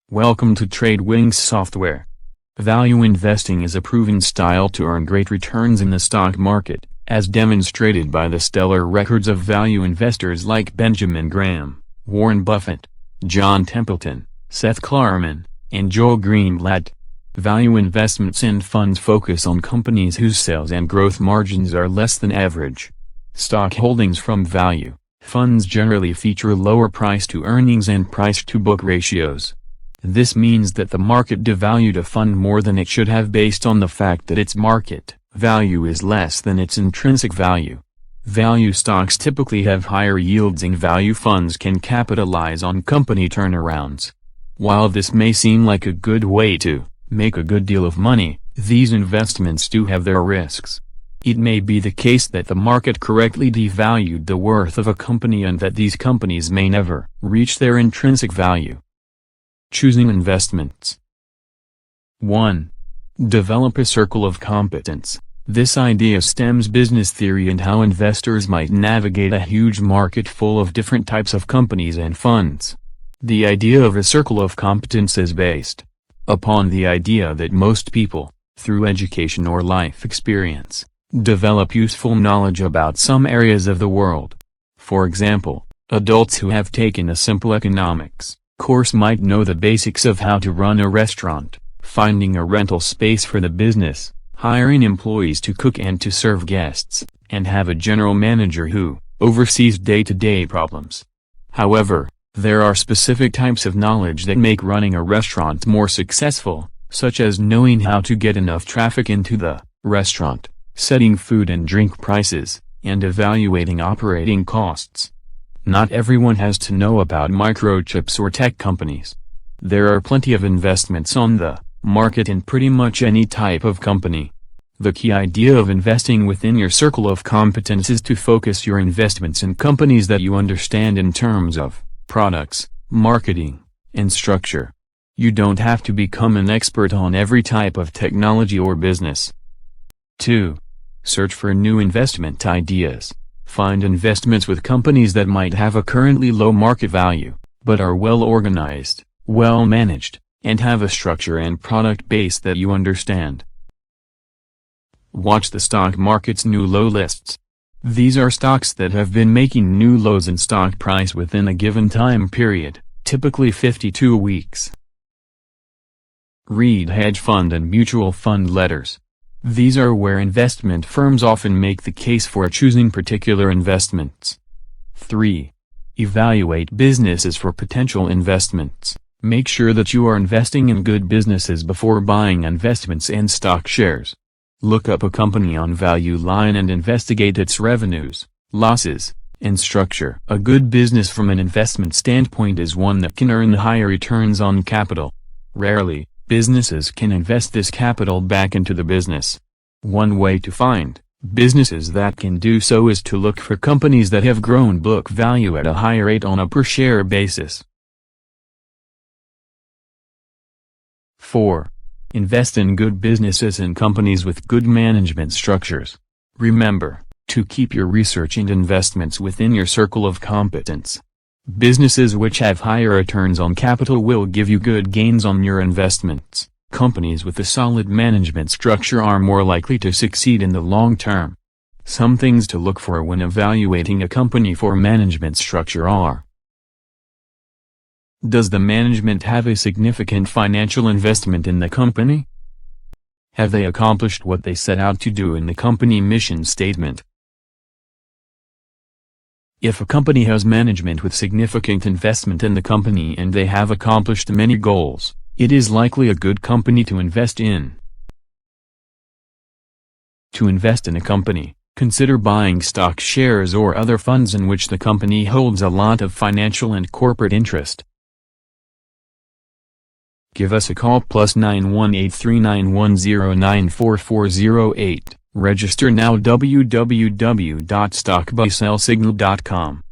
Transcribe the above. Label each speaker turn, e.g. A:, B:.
A: Welcome to Tradewinx software. Value investing is a proven style to earn great returns in the stock market, as demonstrated by the stellar records of value investors like Benjamin Graham, Warren Buffett, John Templeton, Seth Klarman, and Joel Greenblatt. Value investments and funds focus on companies whose sales and growth margins are less than average. Stock holdings from value funds generally feature lower price-to-earnings and price-to-book ratios. This means that the market devalued a fund more than it should have based on the fact that its market value is less than its intrinsic value. Value stocks typically have higher yields, and value funds can capitalize on company turnarounds. While this may seem like a good way to make a good deal of money, these investments do have their risks. It may be the case that the market correctly devalued the worth of a company and that these companies may never reach their intrinsic value. Choosing investments. 1. Develop a circle of competence. This idea stems business theory and how investors might navigate a huge market full of different types of companies and funds. The idea of a circle of competence is based upon the idea that most people, through education or life experience, develop useful knowledge about some areas of the world. For example, adults who have taken a simple economics course might know the basics of how to run a restaurant, finding a rental space for the business, hiring employees to cook and to serve guests, and have a general manager who oversees day-to-day problems. However, there are specific types of knowledge that make running a restaurant more successful, such as knowing how to get enough traffic into the restaurant, setting food and drink prices, and evaluating operating costs. Not everyone has to know about microchips or tech companies. There are plenty of investments on the market in pretty much any type of company. The key idea of investing within your circle of competence is to focus your investments in companies that you understand in terms of products, marketing, and structure. You don't have to become an expert on every type of technology or business. 2. Search for new investment ideas. Find investments with companies that might have a currently low market value, but are well organized, well managed, and have a structure and product base that you understand. Watch the stock market's new low lists. These are stocks that have been making new lows in stock price within a given time period, typically 52 weeks. Read hedge fund and mutual fund letters. These are where investment firms often make the case for choosing particular investments. 3. Evaluate businesses for potential investments. Make sure that you are investing in good businesses before buying investments and stock shares. Look up a company on Value Line and investigate its revenues, losses, and structure. A good business from an investment standpoint is one that can earn higher returns on capital. Rarely, businesses can invest this capital back into the business. One way to find businesses that can do so is to look for companies that have grown book value at a higher rate on a per-share basis. 4. Invest in good businesses and companies with good management structures. Remember to keep your research and investments within your circle of competence. Businesses which have higher returns on capital will give you good gains on your investments. Companies with a solid management structure are more likely to succeed in the long term. Some things to look for when evaluating a company for management structure are: does the management have a significant financial investment in the company? Have they accomplished what they set out to do in the company mission statement? If a company has management with significant investment in the company and they have accomplished many goals, it is likely a good company to invest in. To invest in a company, consider buying stock shares or other funds in which the company holds a lot of financial and corporate interest. Give us a call +9183910944408. Register now www.stockbuysellsignal.com.